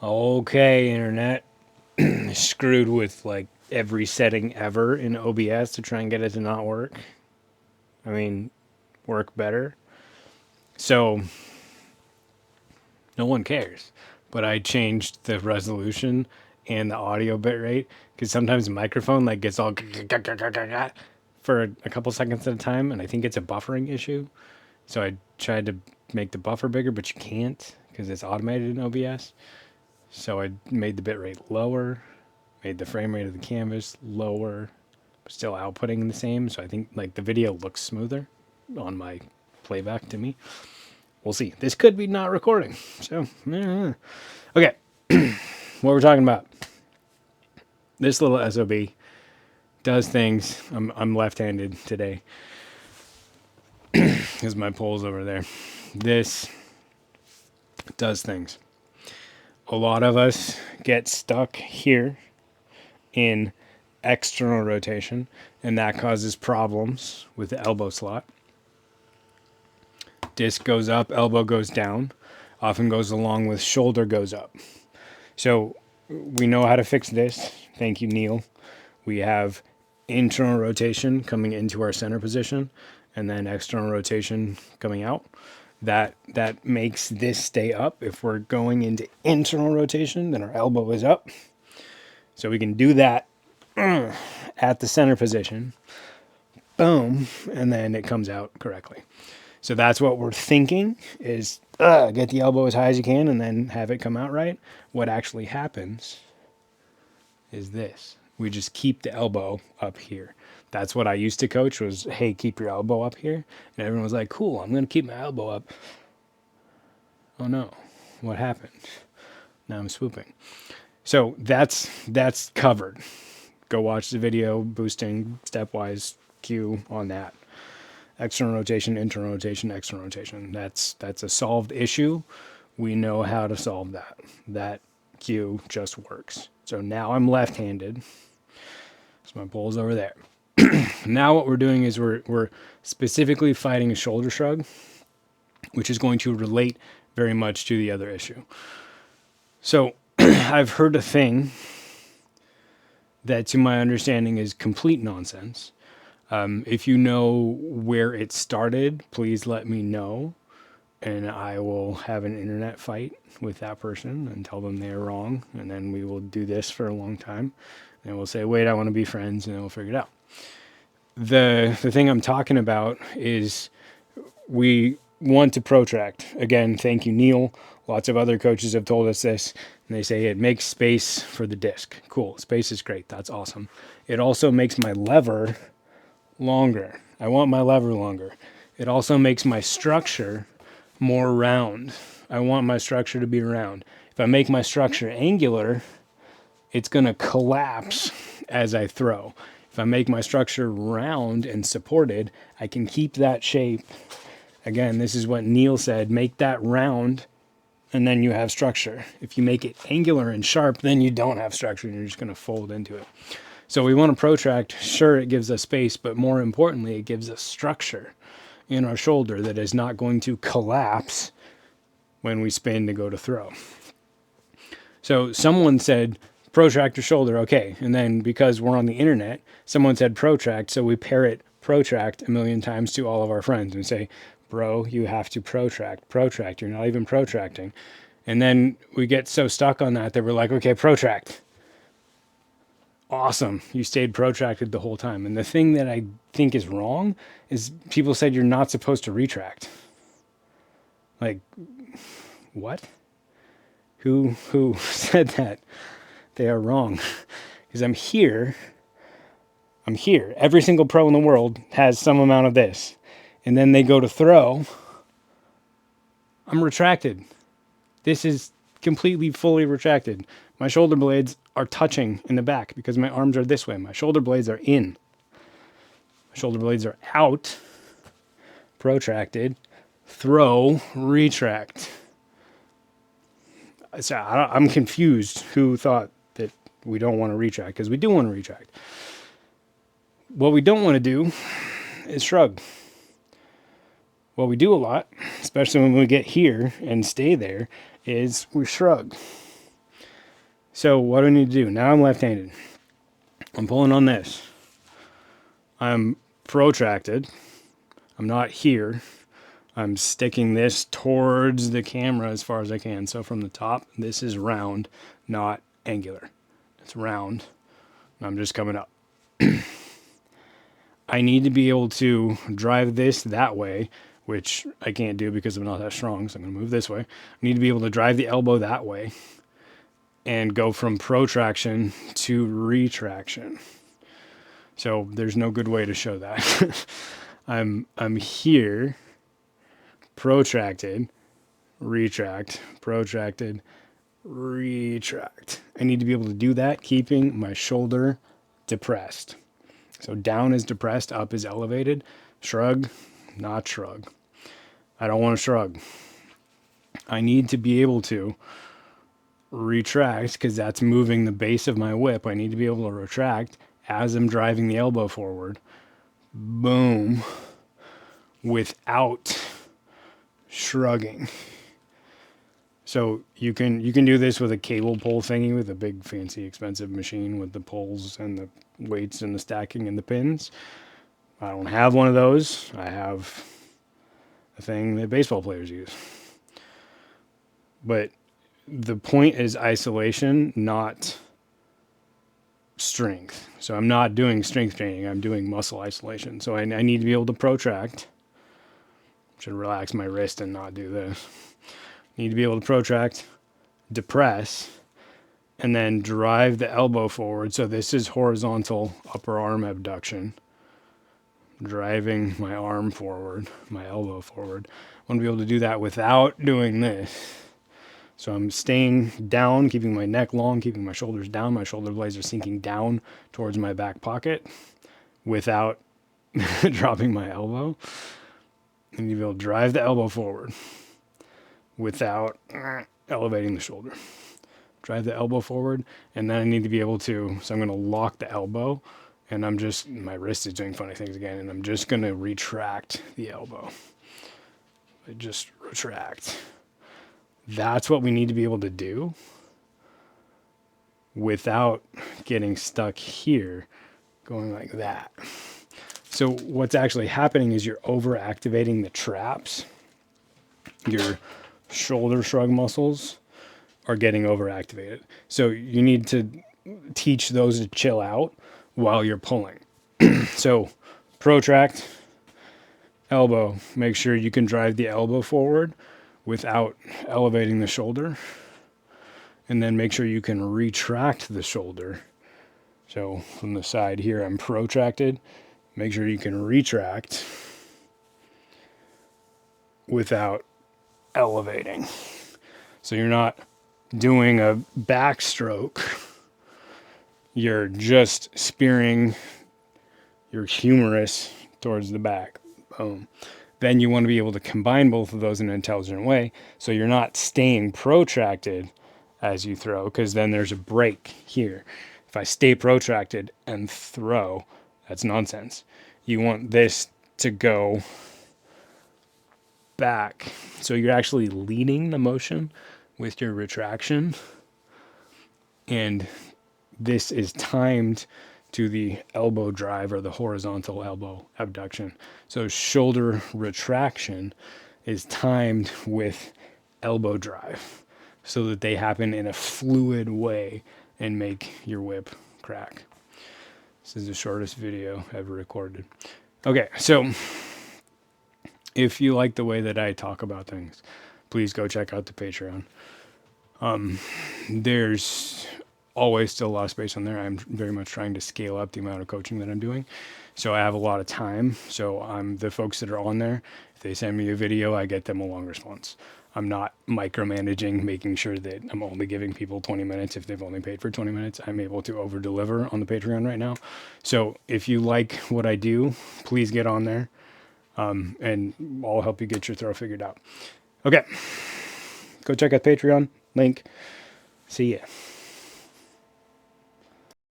Okay, internet. Screwed with like every setting ever in OBS to try and get it to not work. I mean, work better. So no one cares. But I changed the resolution and the audio bitrate because sometimes the microphone like gets all for a couple seconds at a time, and I think it's a buffering issue. So I tried to make the buffer bigger, but you can't because it's automated in OBS. So I made the bitrate lower, made the frame rate of the canvas lower, but still outputting the same. So I think like the video looks smoother on my playback to me. We'll see. This could be not recording. So, okay. What we're talking about. This little SOB does things. I'm left-handed today because my pole's over there. This does things. A lot of us get stuck here in external rotation, and that causes problems with the elbow slot. Disc goes up, elbow goes down, often goes along with shoulder goes up. So we know how to fix this. Thank you, Neil. We have internal rotation coming into our center position and then external rotation coming out. That makes this stay up. If we're going into internal rotation, then our elbow is up. So we can do that at the center position. Boom, and then it comes out correctly. So that's what we're thinking is get the elbow as high as you can and then have it come out right. What actually happens is this. We just keep the elbow up here. That's what I used to coach was, hey, keep your elbow up here. And everyone was like, cool, I'm going to keep my elbow up. Oh no, what happened? Now I'm swooping. So that's covered. Go watch the video, boosting stepwise cue on that. External rotation, internal rotation, external rotation. That's a solved issue. We know how to solve that. That cue just works. So now I'm left-handed. So my pole's over there. Now what we're doing is we're specifically fighting a shoulder shrug, which is going to relate very much to the other issue. So I've heard a thing that to my understanding is complete nonsense. If you know where it started, please let me know, and I will have an internet fight with that person and tell them they're wrong, and then we will do this for a long time, and we'll say, wait, I want to be friends, and then we'll figure it out. The thing I'm talking about is we want to protract. Again, thank you, Neil. Lots of other coaches have told us this, and they say it makes space for the disc. Cool, space is great, that's awesome. It also makes my lever longer. I want my lever longer. It also makes my structure more round. I want my structure to be round. If I make my structure angular, it's going to collapse as I throw. If I make my structure round and supported, I can keep that shape. Again, this is what Neil said, make that round and then you have structure. If you make it angular and sharp, then you don't have structure and you're just going to fold into it. So we want to protract. Sure, it gives us space, but more importantly, it gives us structure in our shoulder that is not going to collapse when we spin to go to throw. So someone said, protract your shoulder, okay. And then because we're on the internet, someone said protract, so we parrot protract a million times to all of our friends and say, bro, you have to protract, you're not even protracting. And then we get so stuck on that we're like, okay, protract. Awesome, you stayed protracted the whole time. And the thing that I think is wrong is people said you're not supposed to retract. Like, what? Who said that? They are wrong. Because I'm here. Every single pro in the world has some amount of this. And then they go to throw. I'm retracted. This is completely, fully retracted. My shoulder blades are touching in the back because my arms are this way. My shoulder blades are in. My shoulder blades are out. Protracted. Throw. Retract. So I'm confused who thought that we don't want to retract, because we do want to retract. What we don't want to do is shrug. What we do a lot, especially when we get here and stay there, is we shrug. So what do I need to do? Now I'm left-handed. I'm pulling on this. I'm protracted. I'm not here. I'm sticking this towards the camera as far as I can. So from the top, this is round, not angular. It's round. I'm just coming up. I need to be able to drive this that way, which I can't do because I'm not that strong. So I'm going to move this way. I need to be able to drive the elbow that way and go from protraction to retraction. So there's no good way to show that. I'm here, protracted, retract, protracted, retract. I need to be able to do that keeping my shoulder depressed. So down is depressed, up is elevated. Shrug, not shrug. I don't want to shrug. I need to be able to retract because that's moving the base of my whip. I need to be able to retract as I'm driving the elbow forward. Boom. Without shrugging. So you can do this with a cable pull thingy with a big fancy expensive machine with the pulls and the weights and the stacking and the pins. I don't have one of those. I have a thing that baseball players use. But the point is isolation, not strength. So I'm not doing strength training. I'm doing muscle isolation. So I need to be able to protract. Should relax my wrist and not do this. Need to be able to protract, depress, and then drive the elbow forward. So this is horizontal upper arm abduction. Driving my arm forward, my elbow forward. I want to be able to do that without doing this. So I'm staying down, keeping my neck long, keeping my shoulders down. My shoulder blades are sinking down towards my back pocket without dropping my elbow. I need to be able to drive the elbow forward without elevating the shoulder. Drive the elbow forward, and then I need to be able to, so I'm going to lock the elbow, and my wrist is doing funny things again, and I'm just going to retract the elbow. I just retract. That's what we need to be able to do without getting stuck here, going like that. So what's actually happening is you're overactivating the traps. Your shoulder shrug muscles are getting overactivated. So you need to teach those to chill out while you're pulling. So protract, elbow. Make sure you can drive the elbow forward without elevating the shoulder. And then make sure you can retract the shoulder. So from the side here, I'm protracted. Make sure you can retract without elevating. So you're not doing a backstroke. You're just spearing your humerus towards the back. Boom. Then you want to be able to combine both of those in an intelligent way. So you're not staying protracted as you throw, because then there's a break here. If I stay protracted and throw, that's nonsense. You want this to go back. So you're actually leading the motion with your retraction. And this is timed to the elbow drive or the horizontal elbow abduction. So shoulder retraction is timed with elbow drive so that they happen in a fluid way and make your whip crack. This is the shortest video ever recorded. Okay, so if you like the way that I talk about things, please go check out the Patreon. There's always still a lot of space on there. I'm very much trying to scale up the amount of coaching that I'm doing. So I have a lot of time. So the folks that are on there, if they send me a video, I get them a long response. I'm not micromanaging, making sure that I'm only giving people 20 minutes if they've only paid for 20 minutes. I'm able to over deliver on the Patreon right now. So if you like what I do, please get on there. And I'll help you get your throw figured out. Okay. Go check out Patreon. Link. See ya.